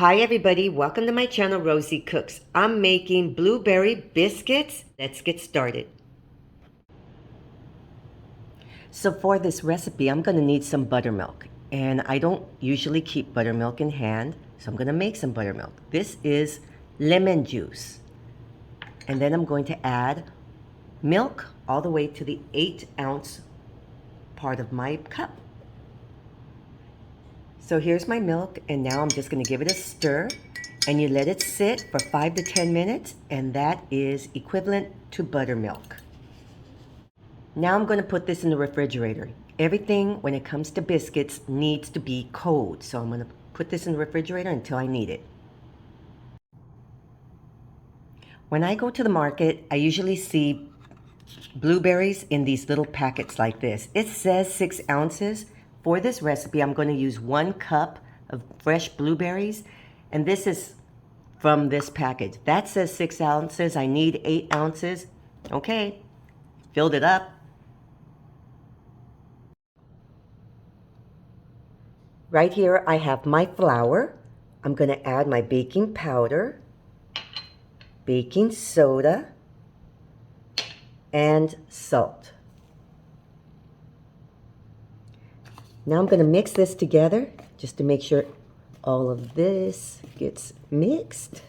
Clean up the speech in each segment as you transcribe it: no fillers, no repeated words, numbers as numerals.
Hi everybody, welcome to my channel Rosie Cooks. I'm making blueberry biscuits. Let's get started. So for this recipe, I'm going to need some buttermilk. And I don't usually keep buttermilk in hand, so I'm going to make some buttermilk. This is lemon juice. And then I'm going to add milk all the way to the 8-ounce part of my cup. So here's my milk, and now I'm just going to give it a stir, and you let it sit for 5 to 10 minutes, and that is equivalent to buttermilk. Now I'm going to put this in the refrigerator. Everything when it comes to biscuits needs to be cold, so I'm going to put this in the refrigerator until I need it. When I go to the market, I usually see blueberries in these little packets like this. It says 6 ounces. For this recipe, I'm going to use 1 cup of fresh blueberries, and this is from this package. That says 6 ounces. I need 8 ounces. Okay, filled it up. Right here, I have my flour. I'm going to add my baking powder, baking soda, and salt. Now I'm going to mix this together just to make sure all of this gets mixed.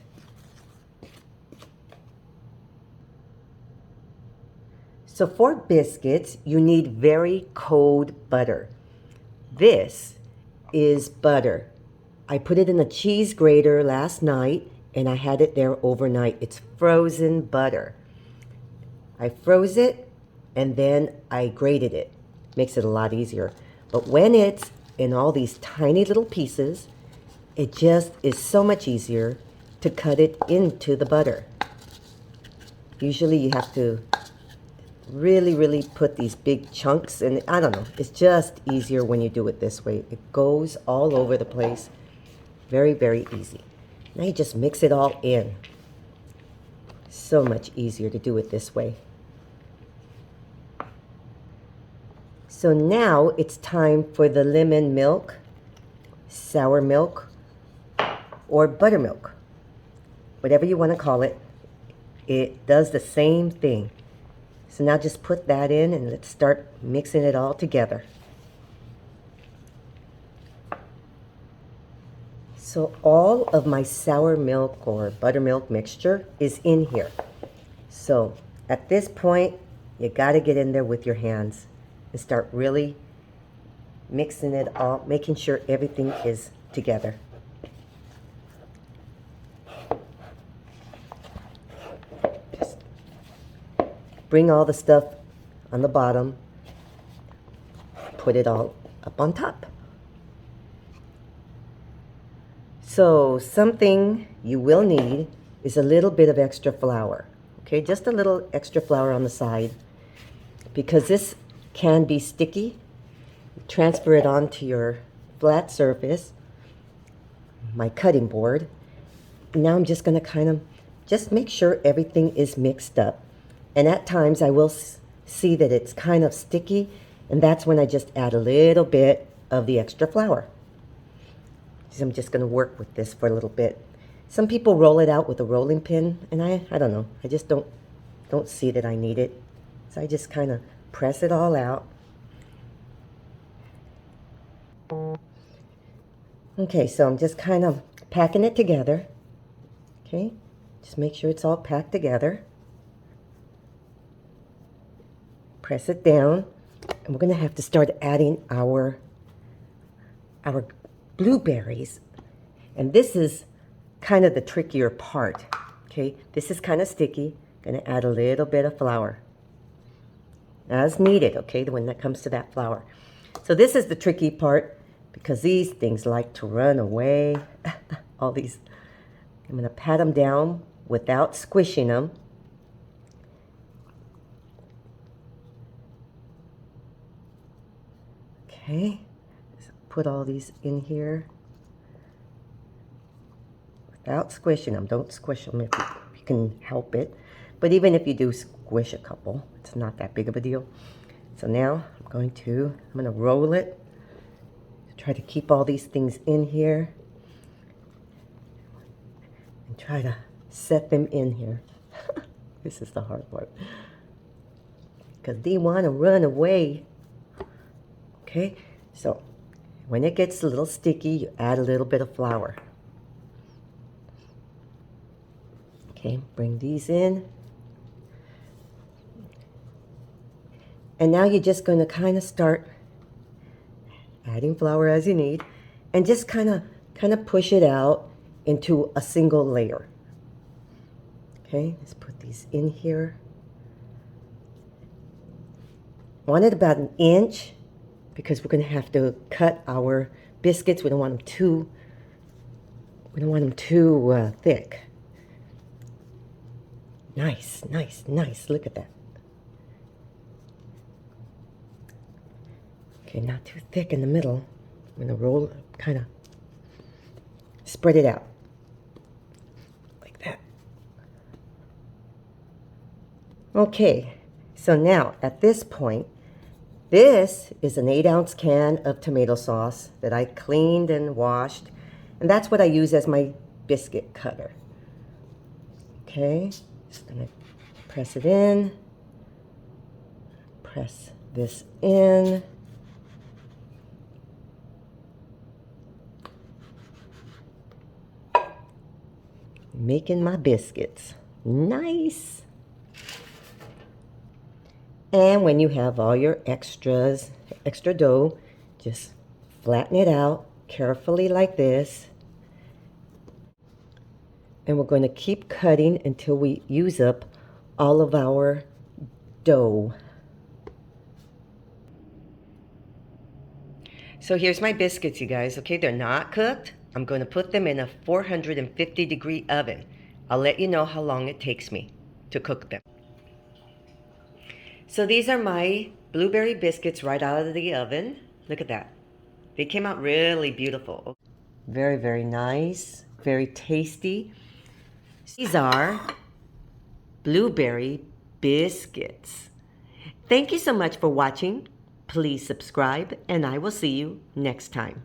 So for biscuits, you need very cold butter. This is butter. I put it in a cheese grater last night and I had it there overnight. It's frozen butter. I froze it and then I grated it. Makes it a lot easier. But when it's in all these tiny little pieces, it just is so much easier to cut it into the butter. Usually you have to really put these big chunks in. I don't know. It's just easier when you do it this way. It goes all over the place. Very easy. Now you just mix it all in. So much easier to do it this way. So now it's time for the lemon milk, sour milk, or buttermilk. Whatever you want to call it. It does the same thing. So now just put that in and let's start mixing it all together. So all of my sour milk or buttermilk mixture is in here. So at this point, you got to get in there with your hands and start really mixing it all, making sure everything is together. Just bring all the stuff on the bottom, put it all up on top. So something you will need is a little bit of extra flour. Okay, just a little extra flour on the side because this can be sticky. Transfer it onto your flat surface, my cutting board. Now I'm just going to kind of just make sure everything is mixed up. And at times I will see that it's kind of sticky, and that's when I just add a little bit of the extra flour. So I'm just going to work with this for a little bit. Some people roll it out with a rolling pin, and I don't know. I just don't see that I need it. So I just kind of press it all out. Okay, so I'm just kind of packing it together. Okay, just make sure it's all packed together. Press it down, and we're going to have to start adding our blueberries. And this is kind of the trickier part. Okay, this is kind of sticky. Going to add a little bit of flour as needed, okay, when it comes to that flour. So this is the tricky part because these things like to run away. All these, I'm going to pat them down without squishing them. Okay, so put all these in here without squishing them. Don't squish them if you can help it. But even if you do squish a couple, it's not that big of a deal. So now I'm going to roll it. Try to keep all these things in here. try to set them in here. This is the hard part. Because they want to run away. Okay, so when it gets a little sticky, you add a little bit of flour. Okay, bring these in. And now you're just going to kind of start adding flour as you need, and just kind of push it out into a single layer. Okay, let's put these in here. Want it about 1 inch because we're going to have to cut our biscuits. We don't want them too thick. Nice, nice, nice. Look at that. Okay, not too thick in the middle. I'm going to roll, kind of spread it out like that. Okay, so now at this point, this is an 8-ounce can of tomato sauce that I cleaned and washed, and that's what I use as my biscuit cutter. Okay, just gonna press it in, press this in. Making my biscuits. Nice. And when you have all your extra dough, just flatten it out carefully like this. And we're going to keep cutting until we use up all of our dough. So here's my biscuits, you guys. Okay, they're not cooked. I'm going to put them in a 450-degree oven. I'll let you know how long it takes me to cook them. So these are my blueberry biscuits right out of the oven. Look at that. They came out really beautiful. Very, very nice. Very tasty. These are blueberry biscuits. Thank you so much for watching. Please subscribe, and I will see you next time.